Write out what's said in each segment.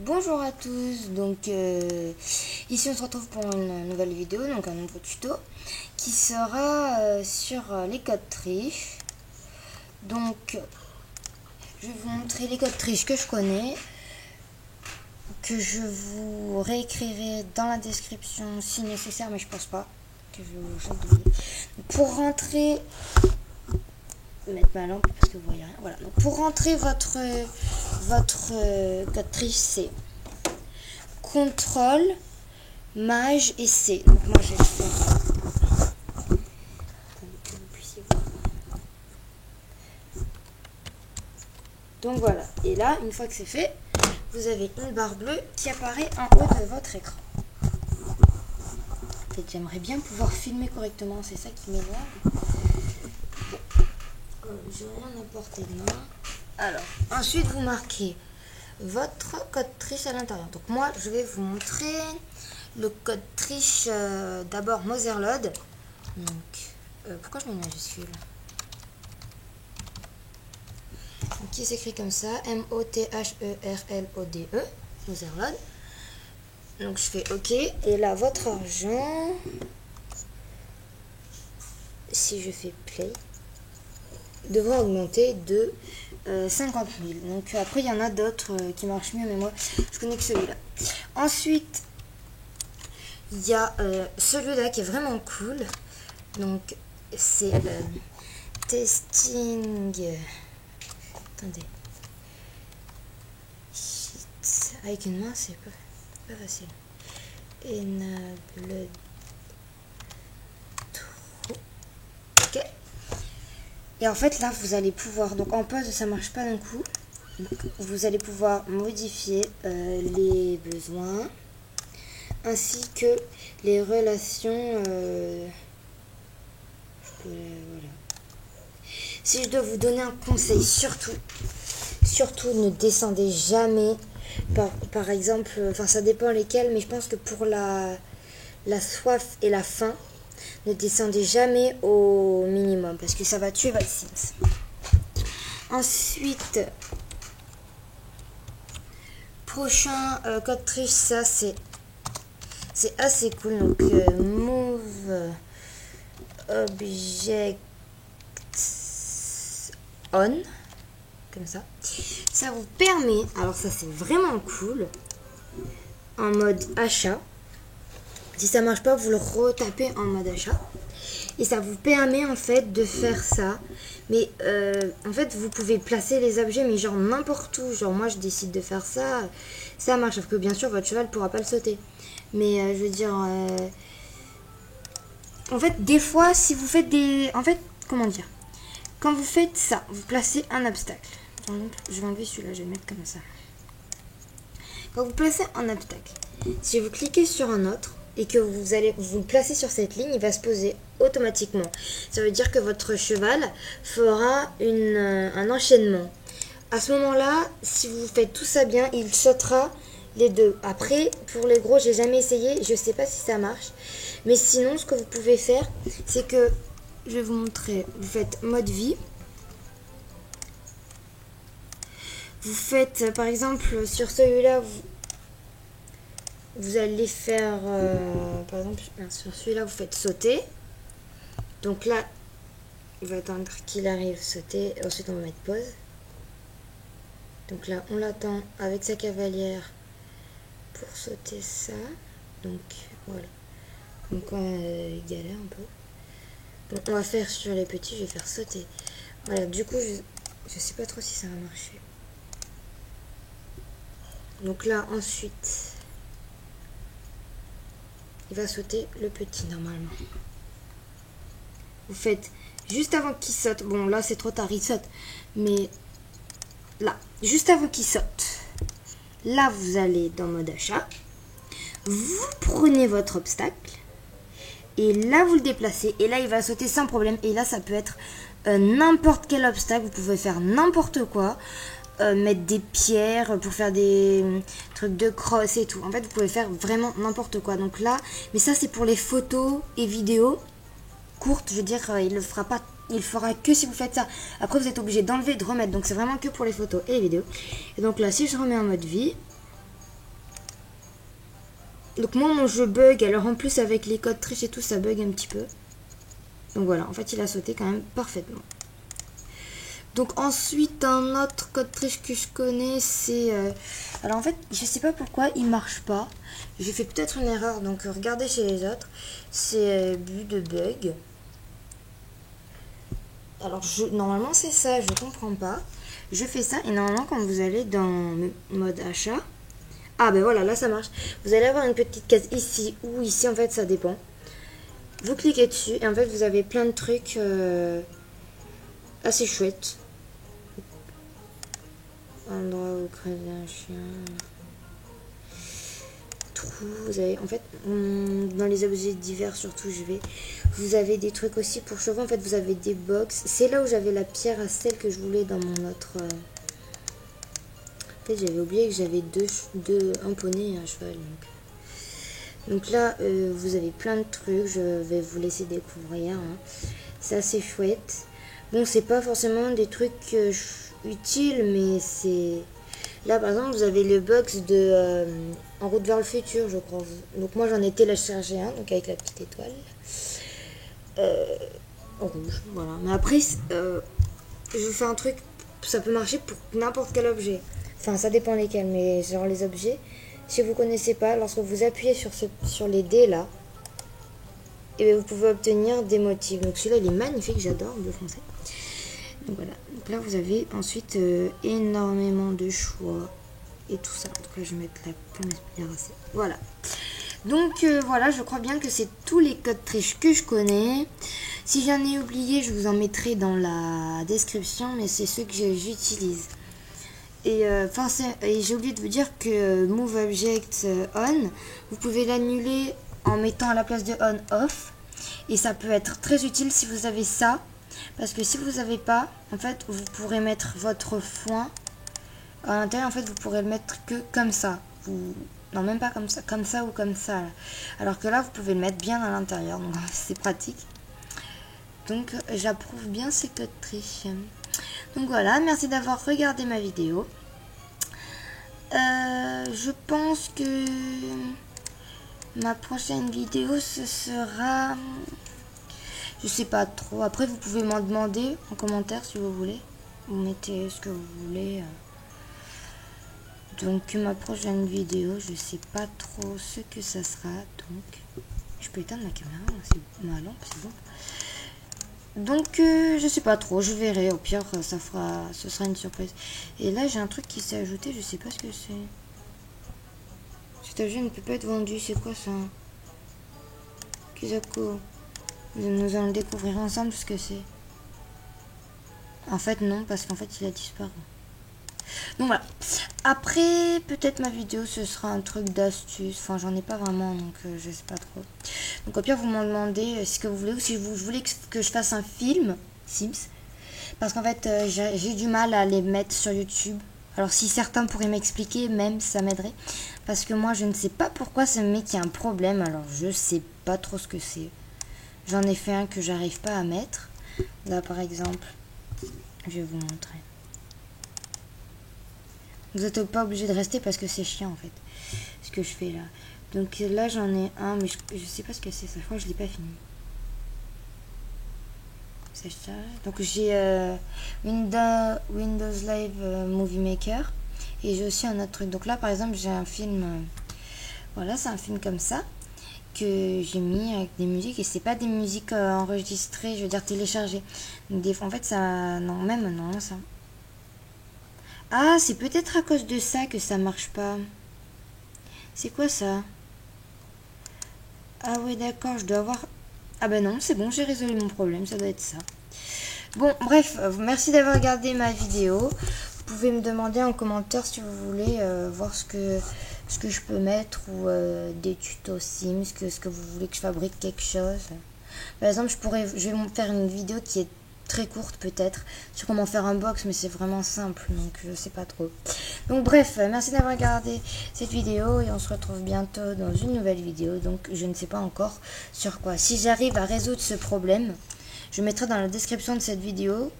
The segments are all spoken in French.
Bonjour à tous, donc ici on se retrouve pour une nouvelle vidéo, donc un nouveau tuto qui sera sur les codes triches. Donc je vais vous montrer les codes triches que je connais, que je vous réécrirai dans la description si nécessaire, mais je pense pas que je vais vous oublier. Pour rentrer, mettre ma lampe parce que vous voyez rien. Voilà. Donc pour rentrer votre code triche, c'est contrôle, mage et C. Donc moi j'ai fait. Que vous puissiez voir. Donc voilà. Et là, une fois que c'est fait, vous avez une barre bleue qui apparaît en haut de votre écran. En fait, j'aimerais bien pouvoir filmer correctement, c'est ça qui m'énerve. J'ai rien apporté de main. Alors, ensuite vous marquez votre code triche à l'intérieur. Donc moi, je vais vous montrer le code triche d'abord Motherlode. Donc, pourquoi je mets une majuscule? Donc, qui s'écrit comme ça, M-O-T-H-E-R-L-O-D-E, Motherlode. Donc je fais OK. Et là, votre argent, si je fais play, devra augmenter de 50 000. Donc après il y en a d'autres qui marchent mieux, mais moi je connais que celui-là. Ensuite il y a celui-là qui est vraiment cool. Donc c'est testing. Attendez. Shit. Avec une main c'est pas facile. Enable. Ok. Et en fait là vous allez pouvoir, donc en pause ça marche pas d'un coup, donc, vous allez pouvoir modifier les besoins ainsi que les relations. Voilà. Si je dois vous donner un conseil, surtout ne descendez jamais par exemple, enfin ça dépend lesquels, mais je pense que pour la soif et la faim, ne descendez jamais au minimum parce que ça va tuer votre Sims. Ensuite, prochain code triche, ça c'est assez cool. Donc move object on, comme ça. Ça vous permet, alors ça c'est vraiment cool, en mode achat. Si ça marche pas, vous le retapez en mode achat. Et ça vous permet en fait de faire ça. Mais en fait, vous pouvez placer les objets, mais genre n'importe où. Genre moi, je décide de faire ça. Ça marche. Sauf que bien sûr, votre cheval ne pourra pas le sauter. Mais je veux dire... en fait, des fois, si vous faites des... En fait, comment dire? Quand vous faites ça, vous placez un obstacle. Par exemple, je vais enlever celui-là, je vais le mettre comme ça. Quand vous placez un obstacle, si vous cliquez sur un autre, et que vous allez vous placer sur cette ligne, il va se poser automatiquement. Ça veut dire que votre cheval fera un enchaînement. À ce moment-là, si vous faites tout ça bien, il sautera les deux. Après, pour les gros, j'ai jamais essayé, je sais pas si ça marche. Mais sinon, ce que vous pouvez faire, c'est que, je vais vous montrer, vous faites mode vie. Vous faites, par exemple, sur celui-là, vous allez faire, par exemple, sur celui-là, vous faites sauter. Donc là, il va attendre qu'il arrive sauter. Ensuite, on va mettre pause. Donc là, on l'attend avec sa cavalière pour sauter ça. Donc, voilà. Donc, il galère un peu. Bon, on va faire sur les petits, je vais faire sauter. Voilà, du coup, je sais pas trop si ça va marcher. Donc là, ensuite... il va sauter le petit normalement. Vous faites juste avant qu'il saute. Bon là c'est trop tard, il saute. Mais là, juste avant qu'il saute. Là vous allez dans mode achat. Vous prenez votre obstacle. Et là vous le déplacez. Et là il va sauter sans problème. Et là ça peut être n'importe quel obstacle. Vous pouvez faire n'importe quoi. Mettre des pierres pour faire des trucs de crosse et tout. En fait, vous pouvez faire vraiment n'importe quoi. Donc là, mais ça c'est pour les photos et vidéos courtes. Je veux dire, il le fera pas, il fera que si vous faites ça. Après, vous êtes obligé d'enlever et de remettre. Donc c'est vraiment que pour les photos et les vidéos. Et donc là, si je remets en mode vie, Donc moi mon jeu bug, alors en plus avec les codes triche et tout ça bug un petit peu. Donc voilà, en fait il a sauté quand même parfaitement. Donc ensuite un autre code triche que je connais c'est... alors en fait je sais pas pourquoi il marche pas. J'ai fait peut-être une erreur donc regardez chez les autres. C'est but de bug. Alors normalement c'est ça, je comprends pas. Je fais ça et normalement quand vous allez dans mode achat... Ah ben voilà, là ça marche. Vous allez avoir une petite case ici ou ici, en fait ça dépend. Vous cliquez dessus et en fait vous avez plein de trucs assez chouettes. Endroit où créer un chien. Trou, vous avez en fait dans les objets divers surtout vous avez des trucs aussi pour chevaux. En fait vous avez des box. C'est là où j'avais la pierre à sel que je voulais dans mon autre... En fait j'avais oublié que j'avais un poney et un cheval. Donc là, vous avez plein de trucs, je vais vous laisser découvrir. Hein. C'est assez chouette. Bon, c'est pas forcément des trucs utiles, mais c'est... Là, par exemple, vous avez le box de En route vers le futur, je crois. Donc moi, j'en ai téléchargé un, donc avec la petite étoile. En rouge, voilà. Mais après, je vous fais un truc, ça peut marcher pour n'importe quel objet. Enfin, ça dépend lesquels, mais genre les objets... Si vous ne connaissez pas, lorsque vous appuyez sur les dés là, et vous pouvez obtenir des motifs. Donc celui-là il est magnifique, j'adore le français. Donc voilà. Donc là vous avez ensuite énormément de choix et tout ça. Donc là je vais mettre la première assez. Voilà. Donc voilà, je crois bien que c'est tous les codes triche que je connais. Si j'en ai oublié, je vous en mettrai dans la description, mais c'est ceux que j'utilise. Et j'ai oublié de vous dire que Move Object On, vous pouvez l'annuler en mettant à la place de On Off. Et ça peut être très utile si vous avez ça. Parce que si vous n'avez pas, en fait, vous pourrez mettre votre foin à l'intérieur. En fait, vous pourrez le mettre que comme ça. Non, même pas comme ça ou comme ça. Là. Alors que là, vous pouvez le mettre bien à l'intérieur. Donc, c'est pratique. Donc, j'approuve bien ces codes triche. Donc voilà, merci d'avoir regardé ma vidéo. Je pense que ma prochaine vidéo ce sera... Je sais pas trop. Après vous pouvez m'en demander en commentaire si vous voulez. Vous mettez ce que vous voulez. Donc ma prochaine vidéo, je sais pas trop ce que ça sera. Donc je peux éteindre la caméra, ma lampe, c'est bon. Donc je sais pas trop, je verrai, au pire ce sera une surprise. Et là j'ai un truc qui s'est ajouté, je sais pas ce que c'est. Cet objet ne peut pas être vendu, c'est quoi ça? Kizako. Nous allons découvrir ensemble ce que c'est. En fait non, parce qu'en fait il a disparu. Donc voilà. Après, peut-être ma vidéo, ce sera un truc d'astuce. Enfin, j'en ai pas vraiment, donc je sais pas trop. Donc au pire, vous m'en demandez ce que vous voulez. Ou si vous voulez que je fasse un film Sims. Parce qu'en fait, j'ai du mal à les mettre sur YouTube. Alors si certains pourraient m'expliquer, même, ça m'aiderait. Parce que moi, je ne sais pas pourquoi ce mec a un problème. Alors, je sais pas trop ce que c'est. J'en ai fait un que j'arrive pas à mettre. Là, par exemple, je vais vous montrer. Vous n'êtes pas obligé de rester parce que c'est chiant en fait ce que je fais là. Donc là j'en ai un mais je sais pas ce que c'est, ça je crois que je l'ai pas fini. C'est ça. Donc j'ai Windows Live Movie Maker et j'ai aussi un autre truc. Donc là par exemple j'ai un film, voilà c'est un film comme ça que j'ai mis avec des musiques et c'est pas des musiques enregistrées, je veux dire téléchargées. Donc des fois en fait ça, non même non ça. Ah, c'est peut-être à cause de ça que ça marche pas. C'est quoi ça? Ah ouais, d'accord, je dois avoir... Ah ben non, c'est bon, j'ai résolu mon problème, ça doit être ça. Bon, bref, merci d'avoir regardé ma vidéo. Vous pouvez me demander en commentaire si vous voulez voir ce que je peux mettre ou des tutos Sims, ce que vous voulez que je fabrique quelque chose. Par exemple, je vais faire une vidéo qui est très courte peut-être sur comment faire un box, mais c'est vraiment simple donc je sais pas trop. Donc bref, merci d'avoir regardé cette vidéo et on se retrouve bientôt dans une nouvelle vidéo. Donc je ne sais pas encore sur quoi. Si j'arrive à résoudre ce problème, je mettrai dans la description de cette vidéo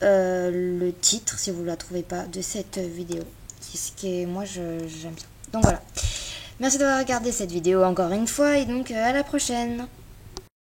le titre si vous ne la trouvez pas de cette vidéo. C'est ce que moi j'aime bien. Donc voilà. Merci d'avoir regardé cette vidéo encore une fois et donc à la prochaine.